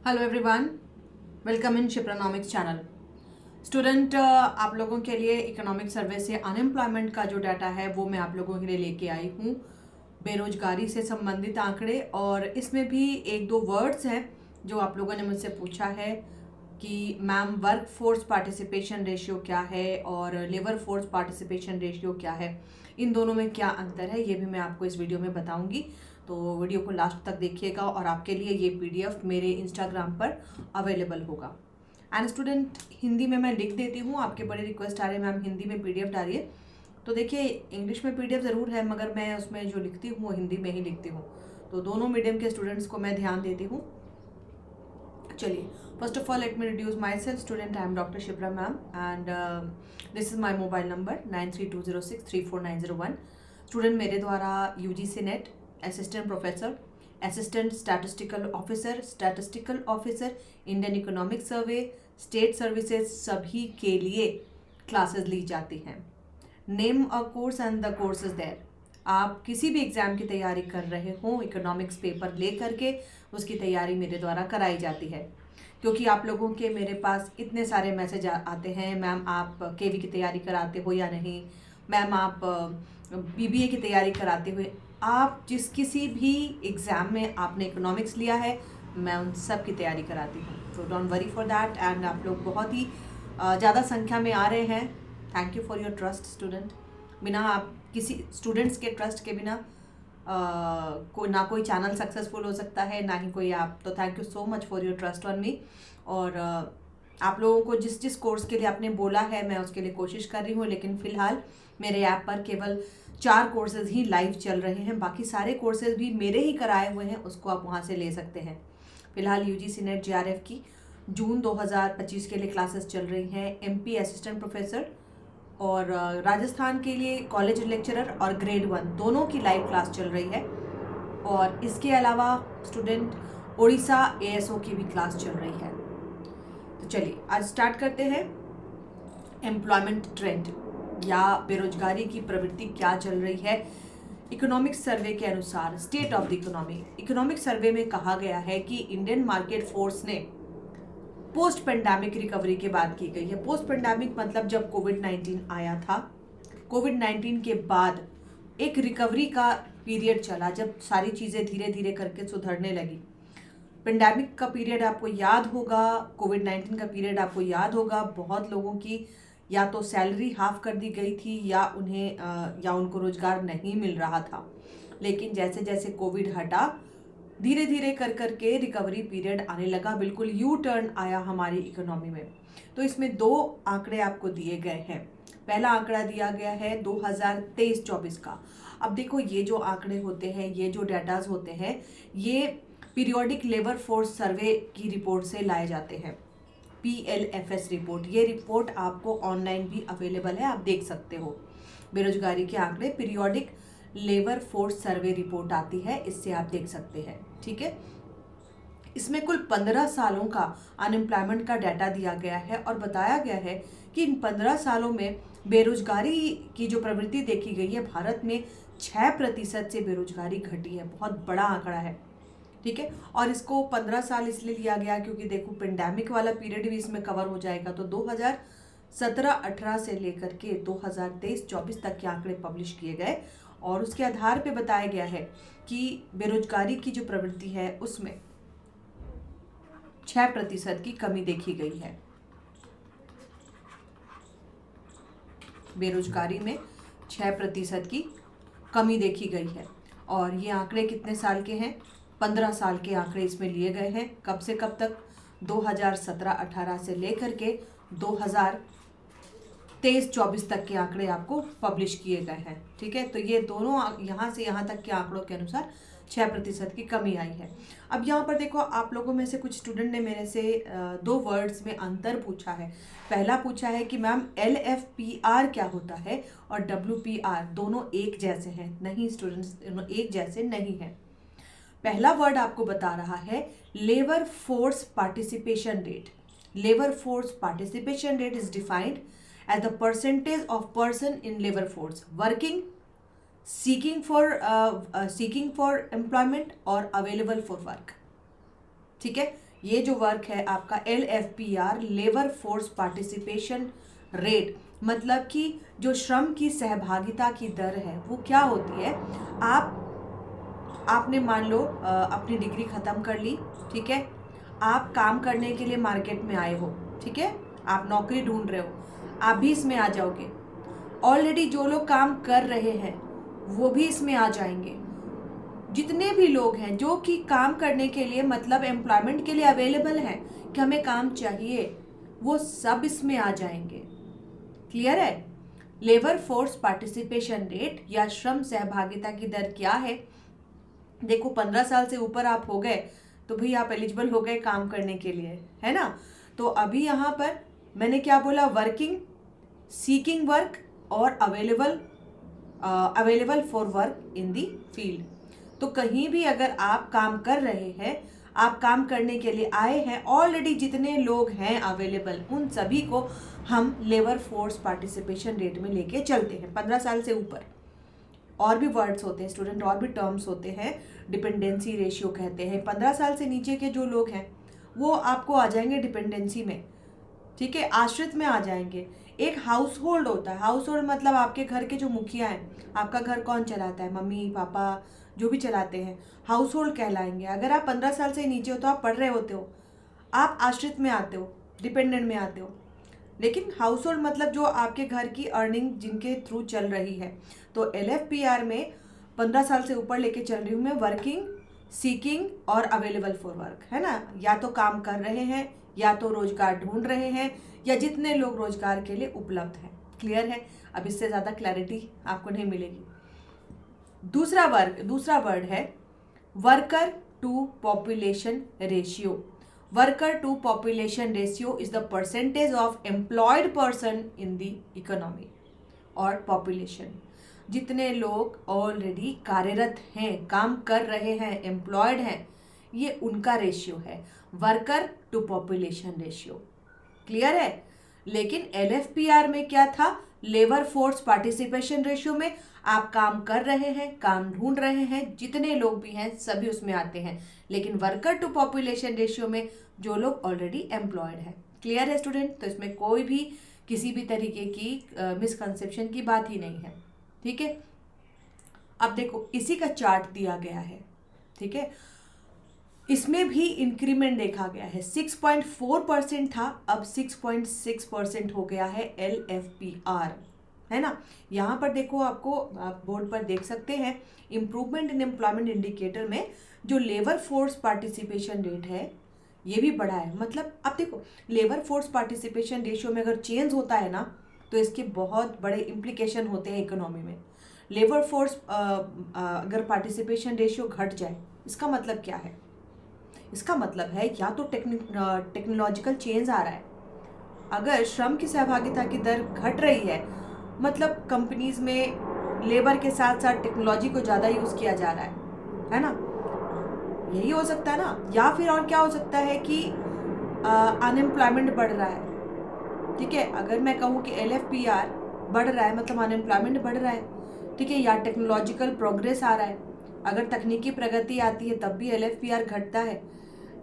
Hello everyone, welcome in Shipranomics channel. Student, आप लोगों के लिए इकोनॉमिक सर्वे से अनएम्प्लॉयमेंट का जो डाटा है वो मैं आप लोगों के लिए लेके आई हूँ। बेरोजगारी से संबंधित आंकड़े, और इसमें भी एक दो वर्ड्स हैं जो आप लोगों ने मुझसे पूछा है कि ma'am work force participation ratio क्या है और लेबर फोर्स पार्टिसिपेशन रेशियो क्या है, इन दोनों में क्या अंतर है, ये भी मैं आपको इस वीडियो में बताऊंगी। तो वीडियो को लास्ट तक देखिएगा और आपके लिए ये पीडीएफ मेरे इंस्टाग्राम पर अवेलेबल होगा। एंड स्टूडेंट, हिंदी में मैं लिख देती हूँ, आपके बड़े रिक्वेस्ट आ रहे हैं मैम हिंदी में पीडीएफ डालिए। तो देखिए, इंग्लिश में पीडीएफ ज़रूर है मगर मैं उसमें जो लिखती हूँ वो हिंदी में ही लिखती हूँ, तो दोनों मीडियम के स्टूडेंट्स को मैं ध्यान देती हूँ। चलिए, first of all let me introduce myself. Student, I am doctor Shipra ma'am and this is my mobile number 9320634901। Student, मेरे द्वारा UGC NET, assistant professor, assistant statistical officer, Indian economic survey, state services सभी के लिए classes ली जाती हैं। Name a course and the course is there. आप किसी भी एग्ज़ाम की तैयारी कर रहे हो, इकोनॉमिक्स पेपर ले करके उसकी तैयारी मेरे द्वारा कराई जाती है। क्योंकि आप लोगों के मेरे पास इतने सारे मैसेज आते हैं, मैम आप केवी की तैयारी कराते हो या नहीं, मैम आप बीबीए की तैयारी कराते हुए, आप जिस किसी भी एग्ज़ाम में आपने इकोनॉमिक्स लिया है मैं उन सब की तैयारी कराती हूँ। तो don't worry for that. And आप लोग बहुत ही ज़्यादा संख्या में आ रहे हैं। Thank you for your trust student. बिना आप किसी स्टूडेंट्स के ट्रस्ट के बिना ना कोई चैनल सक्सेसफुल हो सकता है, ना ही कोई आप। तो thank you so much for your trust on me. और आप लोगों को जिस जिस कोर्स के लिए आपने बोला है मैं उसके लिए कोशिश कर रही हूँ, लेकिन फ़िलहाल मेरे ऐप पर केवल 4 कोर्सेज़ ही लाइव चल रहे हैं। बाकी सारे कोर्सेज़ भी मेरे ही कराए हुए हैं, उसको आप वहाँ से ले सकते हैं। फ़िलहाल यूजीसी नेट जेआरएफ की जून 2025 के लिए क्लासेस चल रही हैं। एमपी असिस्टेंट प्रोफेसर और राजस्थान के लिए कॉलेज लेक्चरर और ग्रेड 1 दोनों की लाइव क्लास चल रही है। और इसके अलावा स्टूडेंट, उड़ीसा एएसओ की भी क्लास चल रही है। तो चलिए आज स्टार्ट करते हैं। एम्प्लॉयमेंट ट्रेंड या बेरोजगारी की प्रवृत्ति क्या चल रही है इकोनॉमिक सर्वे के अनुसार। State of the economy, economic survey में कहा गया है कि इंडियन मार्केट फोर्स ने पोस्ट पेंडेमिक रिकवरी की बात की गई है। पोस्ट पेंडेमिक मतलब जब कोविड-19 आया था, कोविड-19 के बाद एक रिकवरी का पीरियड चला जब सारी चीज़ें धीरे धीरे करके सुधरने लगी। पेंडेमिक का पीरियड आपको याद होगा, कोविड-19 का पीरियड आपको याद होगा। बहुत लोगों की या तो सैलरी हाफ कर दी गई थी या उनको रोजगार नहीं मिल रहा था। लेकिन जैसे जैसे कोविड हटा, धीरे धीरे कर करके रिकवरी पीरियड आने लगा, बिल्कुल यू टर्न आया हमारी इकोनॉमी में। तो इसमें 2 आंकड़े आपको दिए गए हैं। पहला आंकड़ा दिया गया है 2023-24 का। अब देखो, ये जो आंकड़े होते हैं, ये जो डाटाज होते हैं, ये पीरियोडिक लेबर फोर्स सर्वे की रिपोर्ट से लाए जाते हैं। PLFS रिपोर्ट, ये रिपोर्ट आपको ऑनलाइन भी अवेलेबल है, आप देख सकते हो। बेरोजगारी के आंकड़े periodic labour force survey report आती है, इससे आप देख सकते हैं। ठीक है, इसमें कुल 15 सालों का अनएम्प्लॉयमेंट का डाटा दिया गया है और बताया गया है कि इन 15 सालों में बेरोजगारी की जो प्रवृत्ति देखी गई है, भारत में 6% से बेरोजगारी घटी है। बहुत बड़ा आंकड़ा है। ठीक है, और इसको 15 साल इसलिए लिया गया क्योंकि देखो पेंडेमिक वाला पीरियड भी इसमें कवर हो जाएगा। तो 2017-18 से लेकर के 2023-24 तक के आंकड़े पब्लिश किए गए और उसके आधार पे बताया गया है कि बेरोजगारी की जो प्रवृत्ति है उसमें 6% की कमी देखी गई है। बेरोजगारी में 6% की कमी देखी गई है। और ये आंकड़े कितने साल के हैं? 15 साल के आंकड़े इसमें लिए गए हैं। कब से कब तक? 2017-18 से लेकर के 2023-24 तक के आंकड़े आपको पब्लिश किए गए हैं। ठीक है, तो ये दोनों यहाँ से यहाँ तक के आंकड़ों के अनुसार 6% की कमी आई है। अब यहाँ पर देखो, आप लोगों में से कुछ स्टूडेंट ने मेरे से 2 वर्ड्स में अंतर पूछा है। पहला पूछा है कि मैम LFPR क्या होता है और WPR दोनों एक जैसे हैं? नहीं स्टूडेंट्स, दोनों एक जैसे नहीं हैं। पहला वर्ड आपको बता रहा है labour force participation rate. Labour force participation rate is defined as the percentage of person in labor force working, seeking for employment or available for work. ठीक है, ये जो वर्क है आपका LFPR, labour force participation rate, मतलब कि जो श्रम की सहभागिता की दर है वो क्या होती है। आपने मान लो अपनी डिग्री ख़त्म कर ली, ठीक है, आप काम करने के लिए मार्केट में आए हो, ठीक है, आप नौकरी ढूंढ रहे हो, आप भी इसमें आ जाओगे। ऑलरेडी जो लोग काम कर रहे हैं वो भी इसमें आ जाएंगे। जितने भी लोग हैं जो कि काम करने के लिए, मतलब एम्प्लॉयमेंट के लिए अवेलेबल हैं कि हमें काम चाहिए, वो सब इसमें आ जाएंगे। क्लियर है। लेबर फोर्स पार्टिसिपेशन रेट या श्रम सहभागिता की दर क्या है। देखो 15 साल से ऊपर आप हो गए तो भाई आप एलिजिबल हो गए काम करने के लिए, है ना। तो अभी यहाँ पर मैंने क्या बोला, वर्किंग, सीकिंग वर्क और available for work in the field. तो कहीं भी अगर आप काम कर रहे हैं, आप काम करने के लिए आए हैं, ऑलरेडी जितने लोग हैं अवेलेबल, उन सभी को हम लेबर फोर्स पार्टिसिपेशन रेट में लेके चलते हैं 15 साल से ऊपर। और भी वर्ड्स होते हैं स्टूडेंट, और भी टर्म्स होते हैं, डिपेंडेंसी रेशियो कहते हैं। 15 साल से नीचे के जो लोग हैं वो आपको आ जाएंगे डिपेंडेंसी में, ठीक है, आश्रित में आ जाएंगे। एक हाउस होल्ड होता है, हाउस होल्ड मतलब आपके घर के जो मुखिया हैं, आपका घर कौन चलाता है, मम्मी पापा जो भी चलाते हैं, हाउस होल्ड कहलाएंगे। अगर आप 15 साल से नीचे हो तो आप पढ़ रहे होते हो, आप आश्रित में आते हो, डिपेंडेंट में आते हो। लेकिन हाउस होल्ड मतलब जो आपके घर की अर्निंग जिनके थ्रू चल रही है। तो LFPR में 15 साल से ऊपर लेके चल रही हूँ मैं, वर्किंग, सीकिंग और अवेलेबल फॉर वर्क, है ना। या तो काम कर रहे हैं, या तो रोजगार ढूंढ रहे हैं, या जितने लोग रोजगार के लिए उपलब्ध हैं। क्लियर है। अब इससे ज़्यादा क्लैरिटी आपको नहीं मिलेगी। दूसरा वर्ड है worker to population ratio. Worker to population ratio is the percentage of employed person in the economy और पॉपुलेशन। जितने लोग ऑलरेडी कार्यरत हैं, काम कर रहे हैं, एम्प्लॉयड हैं, ये उनका रेशियो है, worker to population ratio. Clear है। लेकिन LFPR में क्या था, लेबर फोर्स पार्टिसिपेशन रेशियो में आप काम कर रहे हैं, काम ढूंढ रहे हैं, जितने लोग भी हैं सभी उसमें आते हैं। लेकिन वर्कर टू पॉपुलेशन रेशियो में जो लोग ऑलरेडी एम्प्लॉयड है। क्लियर है स्टूडेंट। तो इसमें कोई भी किसी भी तरीके की मिसकंसेप्शन की बात ही नहीं है, ठीक है। अब देखो इसी का चार्ट दिया गया है, ठीक है, इसमें भी इंक्रीमेंट देखा गया है। 6.4% था, अब 6.6% हो गया है LFPR, है ना। यहाँ पर देखो, आपको आप बोर्ड पर देख सकते हैं, इम्प्रूवमेंट इन एम्प्लॉयमेंट इंडिकेटर में जो लेबर फोर्स पार्टिसिपेशन रेट है ये भी बढ़ा है। मतलब अब देखो, लेबर फोर्स पार्टिसिपेशन रेशियो में अगर चेंज होता है ना, तो इसके बहुत बड़े इम्प्लीकेशन होते हैं इकोनॉमी में। लेबर फोर्स अगर पार्टिसिपेशन रेशियो घट जाए, इसका मतलब क्या है, इसका मतलब है या तो टेक्नोलॉजिकल चेंज आ रहा है। अगर श्रम की सहभागिता की दर घट रही है, मतलब कंपनीज में लेबर के साथ साथ टेक्नोलॉजी को ज़्यादा यूज़ किया जा रहा है ना, यही हो सकता है ना। या फिर और क्या हो सकता है कि अनएम्प्लॉयमेंट बढ़ रहा है, ठीक है। अगर मैं कहूँ कि LFPR बढ़ रहा है मतलब अनएम्प्लॉयमेंट बढ़ रहा है, ठीक है, या टेक्नोलॉजिकल प्रोग्रेस आ रहा है। अगर तकनीकी प्रगति आती है तब भी LFPR घटता है।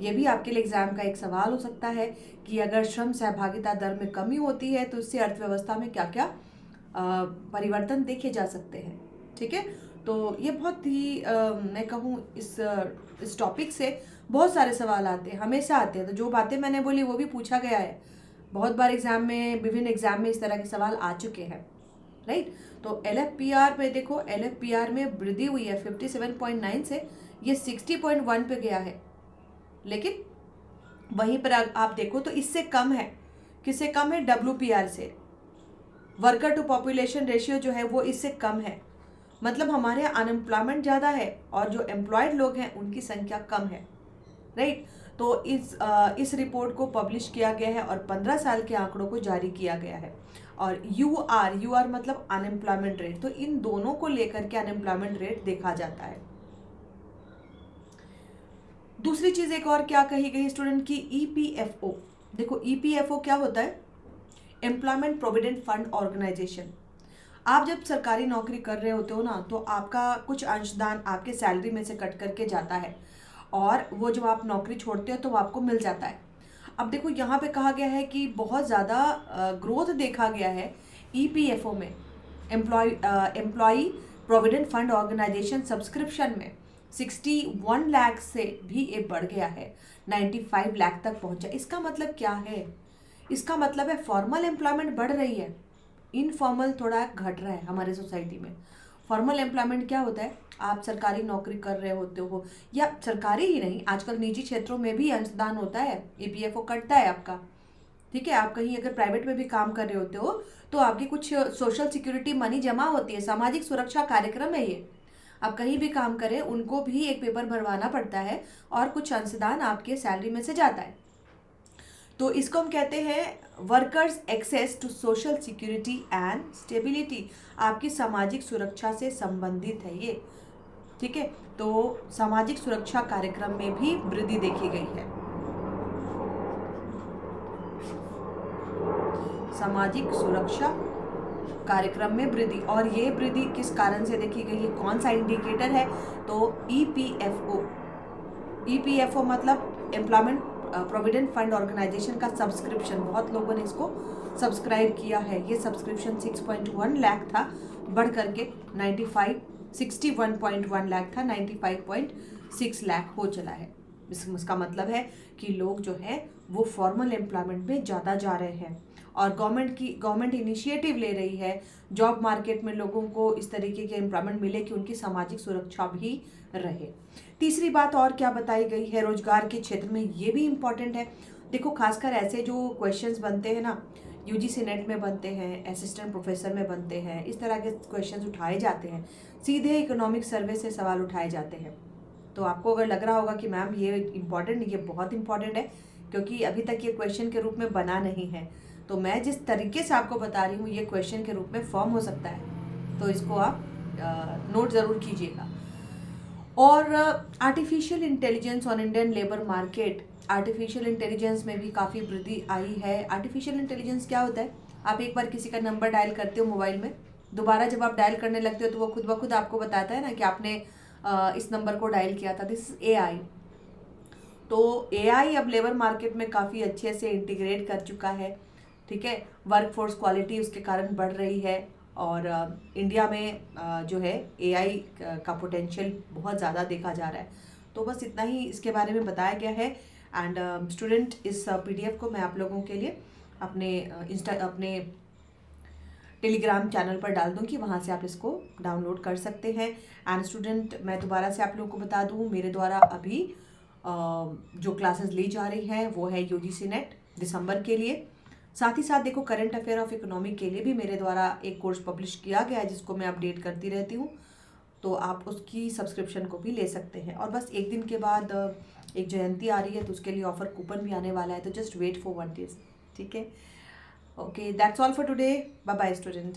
ये भी आपके लिए एग्जाम का एक सवाल हो सकता है कि अगर श्रम सहभागिता दर में कमी होती है तो इससे अर्थव्यवस्था में क्या क्या परिवर्तन देखे जा सकते हैं, ठीक है। तो ये बहुत ही मैं कहूँ इस टॉपिक से बहुत सारे सवाल आते हैं, हमेशा आते हैं। तो जो बातें मैंने बोली वो भी पूछा गया है बहुत बार एग्जाम में, विभिन्न एग्जाम में इस तरह के सवाल आ चुके हैं, राइट। तो LFPR पे देखो, LFPR में वृद्धि हुई है 57.9 से ये 60.1 पे गया है। लेकिन वहीं पर आप देखो तो इससे कम है, किससे कम है, WPR से। वर्कर टू पॉपुलेशन रेशियो जो है वो इससे कम है, मतलब हमारे यहाँ अनएम्प्लॉयमेंट ज़्यादा है और जो एम्प्लॉयड लोग हैं उनकी संख्या कम है, राइट। तो इस रिपोर्ट को पब्लिश किया गया है और 15 साल के आंकड़ों को जारी किया गया है। और UR मतलब अनएम्प्लॉयमेंट रेट, तो इन दोनों को लेकर के अनएम्प्लॉयमेंट रेट देखा जाता है। दूसरी चीज एक और क्या कही गई स्टूडेंट की, EPFO। देखो EPFO क्या होता है, एम्प्लॉयमेंट प्रोविडेंट फंड ऑर्गेनाइजेशन। आप जब सरकारी नौकरी कर रहे होते हो ना, तो आपका कुछ अंशदान आपके सैलरी में से कट करके जाता है और वो जब आप नौकरी छोड़ते हो तो वो आपको मिल जाता है। अब देखो यहाँ पे कहा गया है कि बहुत ज़्यादा ग्रोथ देखा गया है ईपीएफओ में, employ provident fund organisation subscription में 61 लाख से भी ये बढ़ गया है, 95 लाख तक पहुंचा। इसका मतलब क्या है? इसका मतलब है फॉर्मल एम्प्लॉयमेंट बढ़ रही है, इनफॉर्मल थोड़ा घट रहा है हमारे सोसाइटी में। फॉर्मल एम्प्लॉयमेंट क्या होता है? आप सरकारी नौकरी कर रहे होते हो, या सरकारी ही नहीं, आजकल निजी क्षेत्रों में भी अंशदान होता है, ईपीएफओ कटता है आपका, ठीक है। आप कहीं अगर प्राइवेट में भी काम कर रहे होते हो तो आपकी कुछ सोशल सिक्योरिटी मनी जमा होती है, सामाजिक सुरक्षा कार्यक्रम है ये। आप कहीं भी काम करें उनको भी एक पेपर भरवाना पड़ता है और कुछ अंशदान आपके सैलरी में से जाता है। तो इसको हम कहते हैं workers access to social security and stability, आपकी सामाजिक सुरक्षा से संबंधित है ये, ठीक है। तो सामाजिक सुरक्षा कार्यक्रम में भी वृद्धि देखी गई है। सामाजिक सुरक्षा कार्यक्रम में वृद्धि, और ये वृद्धि किस कारण से देखी गई है, कौन सा इंडिकेटर है? तो ईपीएफओ, ईपीएफओ मतलब एम्प्लॉयमेंट प्रोविडेंट फंड ऑर्गेनाइजेशन का सब्सक्रिप्शन, बहुत लोगों ने इसको सब्सक्राइब किया है। ये सब्सक्रिप्शन 6.1 लाख था, बढ़ करके 61.1 लाख था, 95.6 लाख हो चला है। इसका मतलब है कि लोग जो है वो फॉर्मल एम्प्लॉयमेंट में ज़्यादा जा रहे हैं, और गवर्नमेंट इनिशिएटिव ले रही है जॉब मार्केट में लोगों को इस तरीके के एम्प्लॉयमेंट मिले कि उनकी सामाजिक सुरक्षा भी रहे। तीसरी बात और क्या बताई गई है रोजगार के क्षेत्र में, ये भी इम्पॉर्टेंट है। देखो खासकर ऐसे जो क्वेश्चंस बनते हैं ना, यूजीसी नेट में बनते हैं, असिस्टेंट प्रोफेसर में बनते हैं, इस तरह के क्वेश्चंस उठाए जाते हैं, सीधे इकोनॉमिक सर्वे से सवाल उठाए जाते हैं। तो आपको अगर लग रहा होगा कि मैम ये इम्पॉर्टेंट, ये बहुत इंपॉर्टेंट है, क्योंकि अभी तक ये क्वेश्चन के रूप में बना नहीं है, तो मैं जिस तरीके से आपको बता रही हूँ ये क्वेश्चन के रूप में फॉर्म हो सकता है, तो इसको आप नोट ज़रूर कीजिएगा। और artificial intelligence on Indian labour market, artificial intelligence में भी काफ़ी वृद्धि आई है। आर्टिफिशियल इंटेलिजेंस क्या होता है? आप एक बार किसी का नंबर डायल करते हो मोबाइल में, दोबारा जब आप डायल करने लगते हो तो वो खुद ब खुद आपको बताता है ना कि आपने इस नंबर को डायल किया था। This is AI. तो एआई अब लेबर मार्केट में काफ़ी अच्छे से इंटीग्रेट कर चुका है, ठीक है। वर्कफोर्स क्वालिटी उसके कारण बढ़ रही है, और इंडिया में जो है एआई का पोटेंशियल बहुत ज़्यादा देखा जा रहा है। तो बस इतना ही इसके बारे में बताया गया है। एंड स्टूडेंट, इस पीडीएफ को मैं आप लोगों के लिए अपने टेलीग्राम चैनल पर डाल दूँगी, वहाँ से आप इसको डाउनलोड कर सकते हैं। एंड स्टूडेंट, मैं दोबारा से आप लोगों को बता दूँ, मेरे द्वारा अभी जो क्लासेस ली जा रही हैं वो है यूजीसी नेट दिसंबर के लिए। साथ ही साथ देखो करंट अफेयर ऑफ इकोनॉमी के लिए भी मेरे द्वारा एक कोर्स पब्लिश किया गया है, जिसको मैं अपडेट करती रहती हूँ, तो आप उसकी सब्सक्रिप्शन को भी ले सकते हैं। और बस एक दिन के बाद एक जयंती आ रही है, तो उसके लिए ऑफर कूपन भी आने वाला है, तो जस्ट वेट फॉर 1 डेज, ठीक है। Okay, that's all for today. Bye bye student.